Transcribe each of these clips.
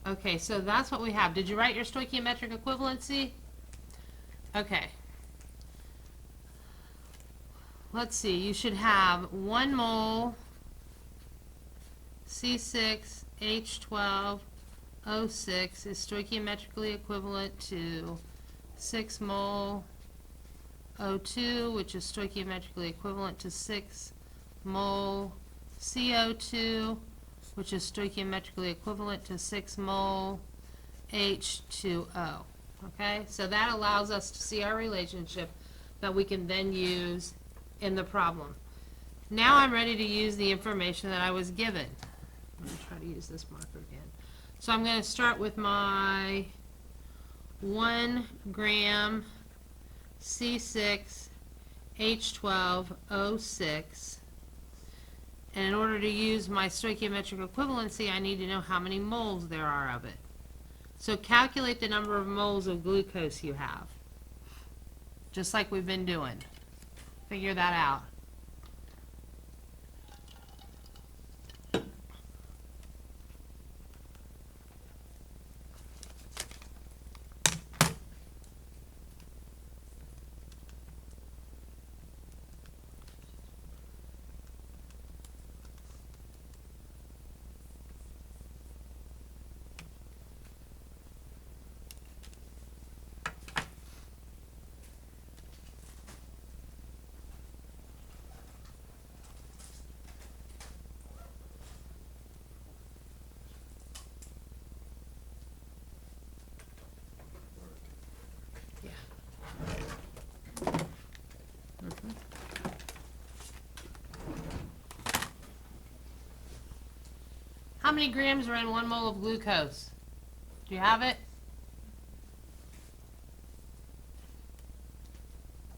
Okay, so that's what we have. Did you write your stoichiometric equivalency? Okay. Let's see, you should have 1 mole C6H12O6 is stoichiometrically equivalent to 6 mole O2, which is stoichiometrically equivalent to 6 mole CO2, which is stoichiometrically equivalent to 6 mole H2O. Okay, so that allows us to see our relationship that we can then use in the problem. Now I'm ready to use the information that I was given. I'm going to try to use this marker again. So I'm going to start with my 1 gram C6H12O6. And in order to use my stoichiometric equivalency, I need to know how many moles there are of it. So calculate the number of moles of glucose you have, just like we've been doing. Figure that out. How many grams are in 1 mole of glucose? Do you have it?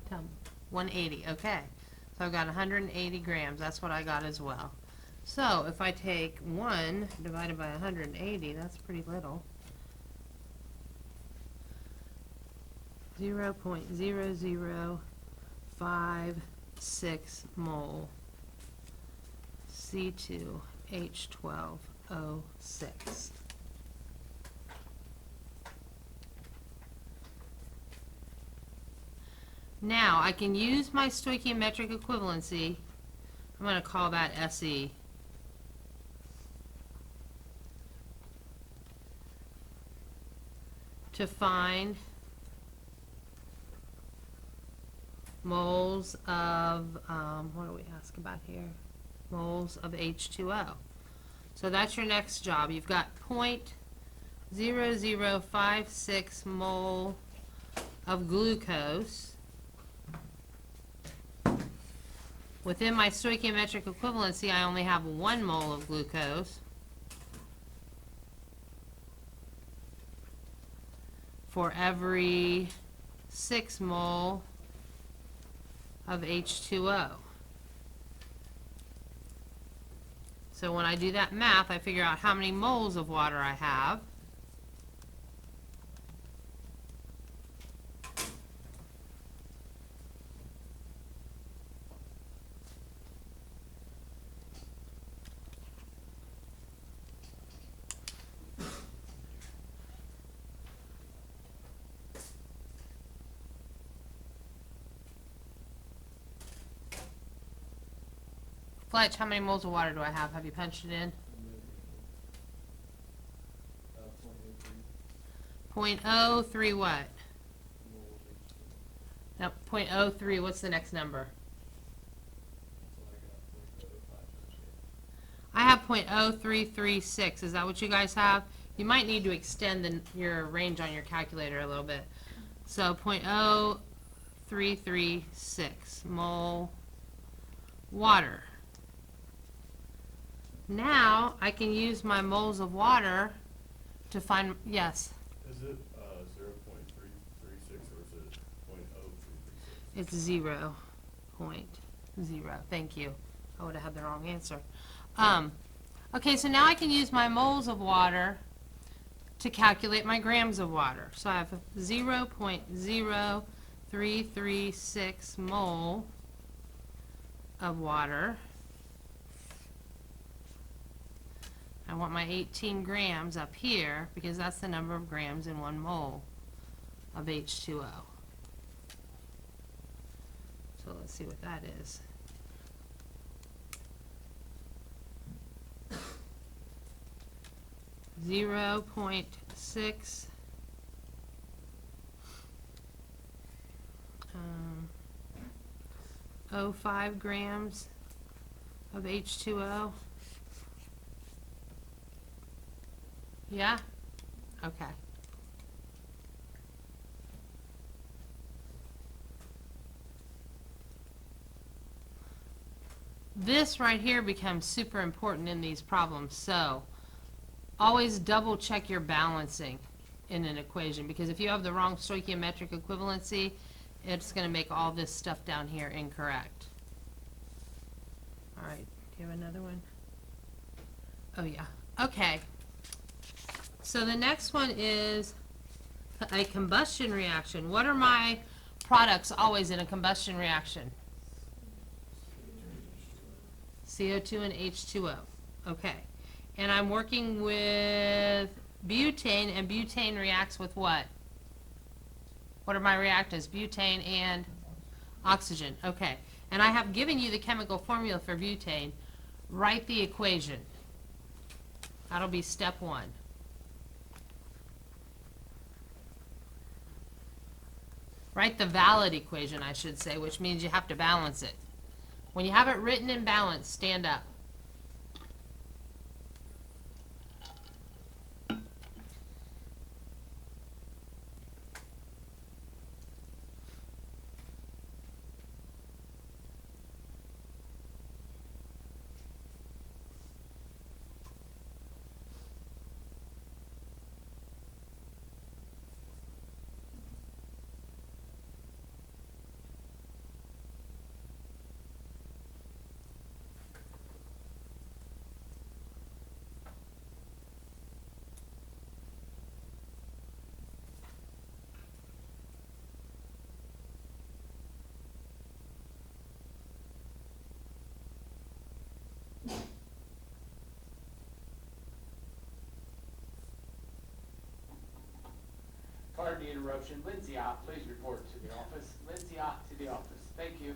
Tell me. 180, okay. So I've got 180 grams. That's what I got as well. So if I take 1 divided by 180, that's pretty little. 0.0056 mole C2H12O6. Now I can use my stoichiometric equivalency. I'm going to call that SE. To find moles of, what do we ask about here? Moles of H2O. So that's your next job. You've got 0.0056 mole of glucose. Within my stoichiometric equivalency, I only have 1 mole of glucose for every 6 mole of H2O. So when I do that math, I figure out how many moles of water I have. Fletch, how many moles of water do I have? Have you punched it in? 0.03 what? No, 0.03. What's the next number? I have 0.0336. Is that what you guys have? You might need to extend your range on your calculator a little bit. So 0.0336 mole water. Now I can use my moles of water to find, yes? Is it 0.336 or is it 0.0336? It's 0.0. Thank you. I would have had the wrong answer. Okay, so now I can use my moles of water to calculate my grams of water. So I have 0.0336 mole of water. I want my 18 grams up here because that's the number of grams in 1 mole of H2O. So let's see what that is. Zero 0.6 0.05 grams of H2O. Yeah? Okay. This right here becomes super important in these problems, so always double check your balancing in an equation, because if you have the wrong stoichiometric equivalency, it's going to make all this stuff down here incorrect. All right, do you have another one? Oh yeah, okay. So the next one is a combustion reaction. What are my products always in a combustion reaction? CO2 and H2O. Okay. And I'm working with butane, and butane reacts with what? What are my reactants? Butane and oxygen. Okay. And I have given you the chemical formula for butane. Write the equation. That'll be step 1. Write the valid equation, I should say, which means you have to balance it. When you have it written in balance, stand up. Pardon the interruption. Lindsay, please report to the office. Lindsay, to the office. Thank you.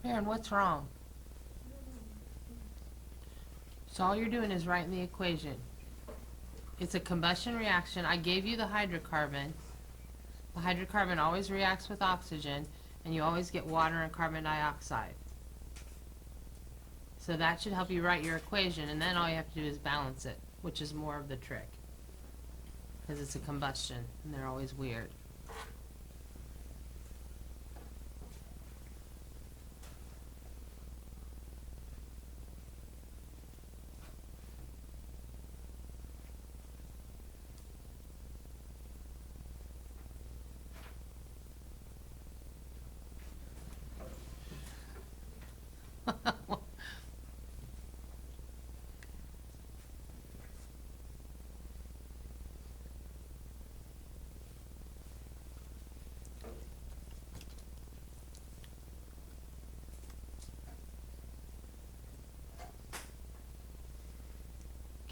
Aaron, what's wrong? So all you're doing is writing the equation. It's a combustion reaction. I gave you the hydrocarbon. The hydrocarbon always reacts with oxygen, and you always get water and carbon dioxide. So that should help you write your equation, and then all you have to do is balance it, which is more of the trick. Because it's a combustion, and they're always weird.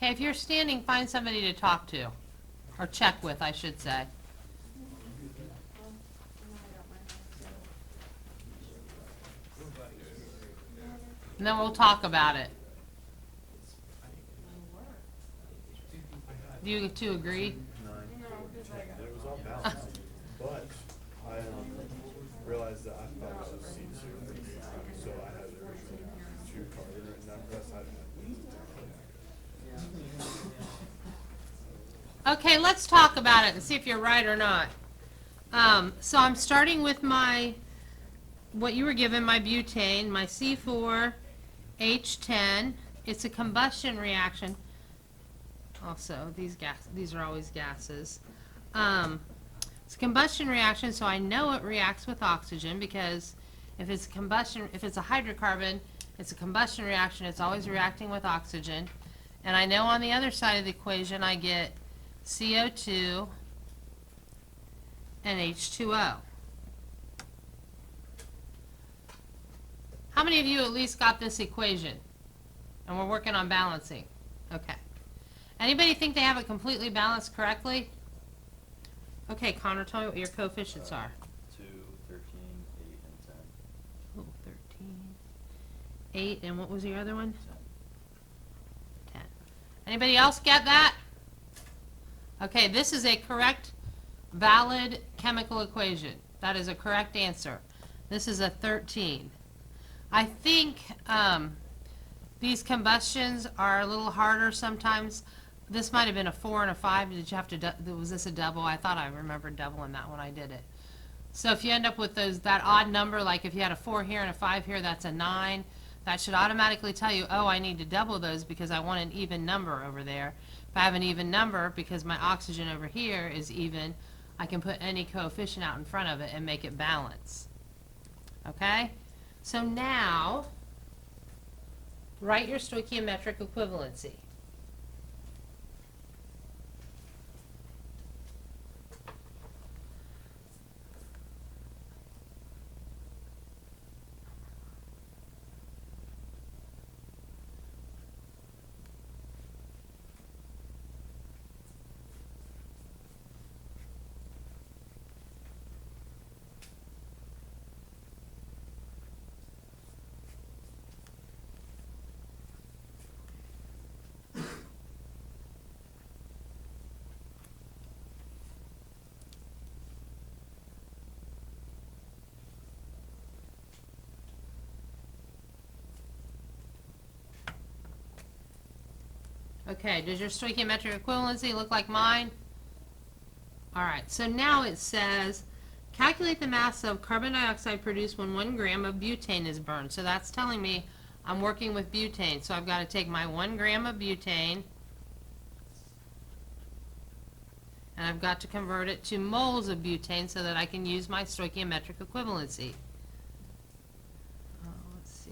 Okay, if you're standing, find somebody to talk to, or check with, I should say. And then we'll talk about it. Do you two agree? And it was all balanced, but I realized that I thought it was C2, so I had originally 2 carbon written down for that side. Okay, let's talk about it and see if you're right or not. So I'm starting with what you were given, my butane, my C4H10. It's a combustion reaction. Also, these are always gases. It's a combustion reaction, so I know it reacts with oxygen because if it's a hydrocarbon, it's a combustion reaction, it's always reacting with oxygen. And I know on the other side of the equation I get CO2 and H2O. How many of you at least got this equation? And we're working on balancing. Okay. Anybody think they have it completely balanced correctly? Okay, Connor, tell me what your coefficients are. 2, 13, 8, and 10. Oh, 13, 8, and what was your other one? 10. Anybody else get that? Okay, this is a correct, valid chemical equation. That is a correct answer. This is a 13. I think these combustions are a little harder sometimes. This might have been a 4 and a 5. Did you have to, was this a double? I thought I remembered doubling that when I did it. So if you end up with that odd number, like if you had a 4 here and a 5 here, that's a 9. That should automatically tell you, oh, I need to double those because I want an even number over there. If I have an even number, because my oxygen over here is even, I can put any coefficient out in front of it and make it balance. Okay? So now, write your stoichiometric equivalency. Okay, does your stoichiometric equivalency look like mine? All right, so now it says, calculate the mass of carbon dioxide produced when 1 gram of butane is burned. So that's telling me I'm working with butane. So I've got to take my 1 gram of butane, and I've got to convert it to moles of butane so that I can use my stoichiometric equivalency. Let's see.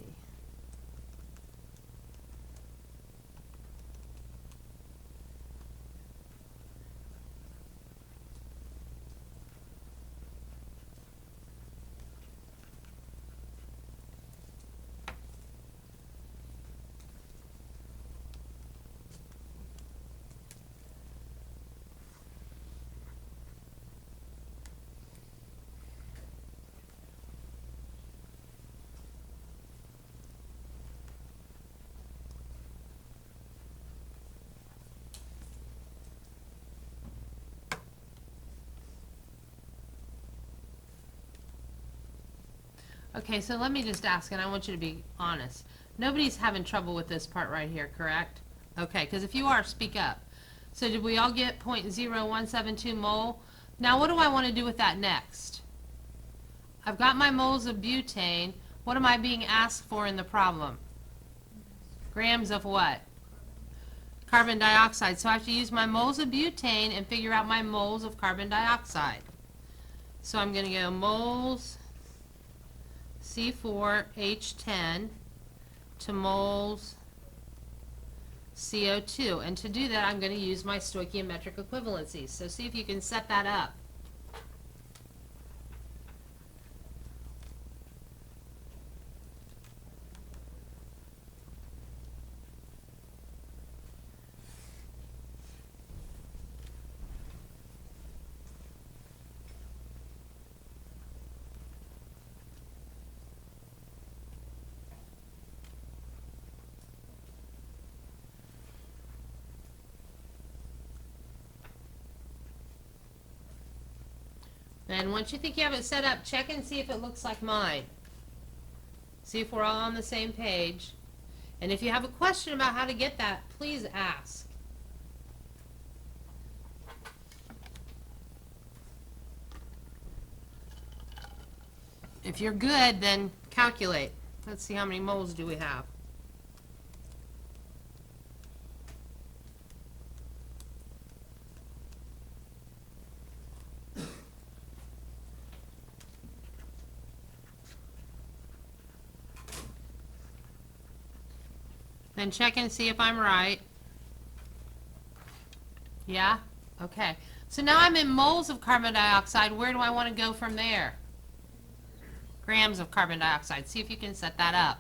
Okay, so let me just ask, and I want you to be honest. Nobody's having trouble with this part right here, correct? Okay, because if you are, speak up. So did we all get 0.0172 mole? Now what do I want to do with that next? I've got my moles of butane. What am I being asked for in the problem? Grams of what? Carbon dioxide. So I have to use my moles of butane and figure out my moles of carbon dioxide. So I'm going to go moles C4H10 to moles CO2. And to do that, I'm going to use my stoichiometric equivalency. So see if you can set that up. And once you think you have it set up, check and see if it looks like mine. See if we're all on the same page. And if you have a question about how to get that, please ask. If you're good, then calculate. Let's see how many moles do we have. Then check and see if I'm right. Yeah? Okay. So now I'm in moles of carbon dioxide. Where do I want to go from there? Grams of carbon dioxide. See if you can set that up.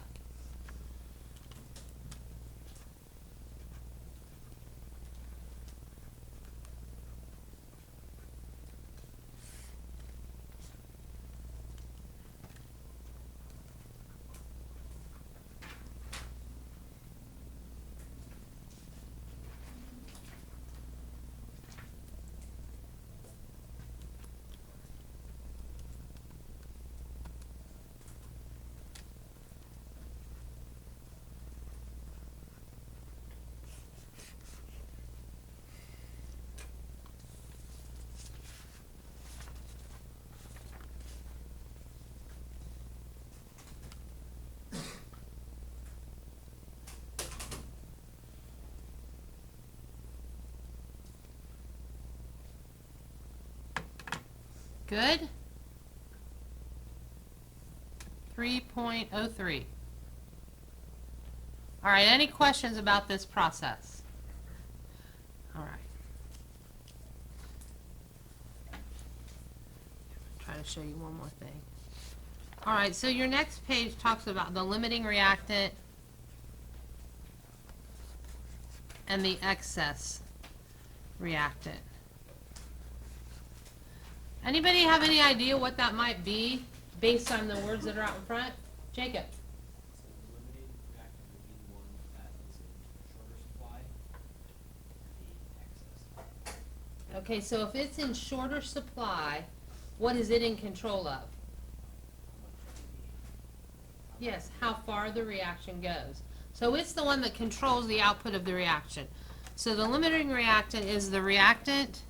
Good? 3.03. All right, any questions about this process? All right. Try to show you one more thing. All right, so your next page talks about the limiting reactant and the excess reactant. Anybody have any idea what that might be based on the words that are out in front? Jacob. So the limiting reactant would be the one that is in shorter supply, and the excess. Okay, so if it's in shorter supply, what is it in control of? Yes, how far the reaction goes. So it's the one that controls the output of the reaction. So the limiting reactant is the reactant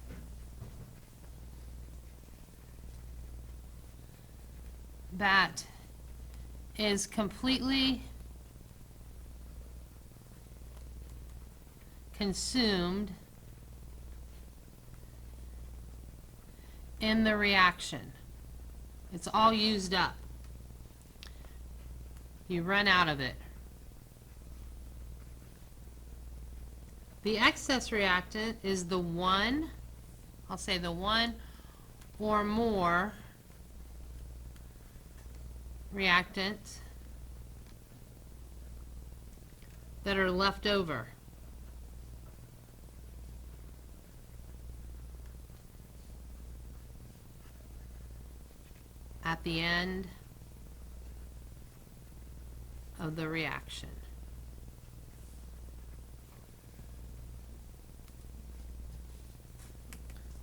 that is completely consumed in the reaction. It's all used up. You run out of it. The excess reactant is the one, I'll say the one or more reactants that are left over. At the end of the reaction.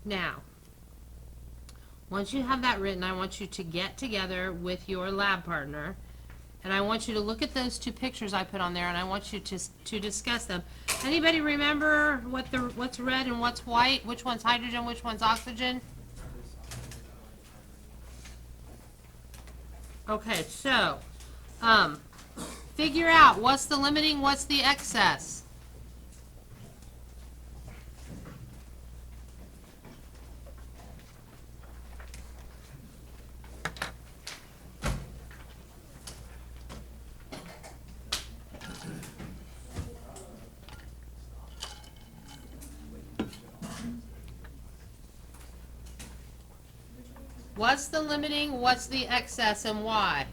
Now, once you have that written, I want you to get together with your lab partner, and I want you to look at those two pictures I put on there, and I want you to discuss them. Anybody remember what's red and what's white? Which one's hydrogen, which one's oxygen? Okay, so figure out what's the limiting, what's the excess. What's the limiting, what's the excess, and why?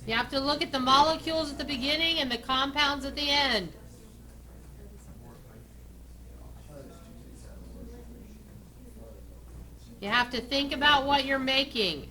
You have to look at the molecules at the beginning and the compounds at the end. You have to think about what you're making.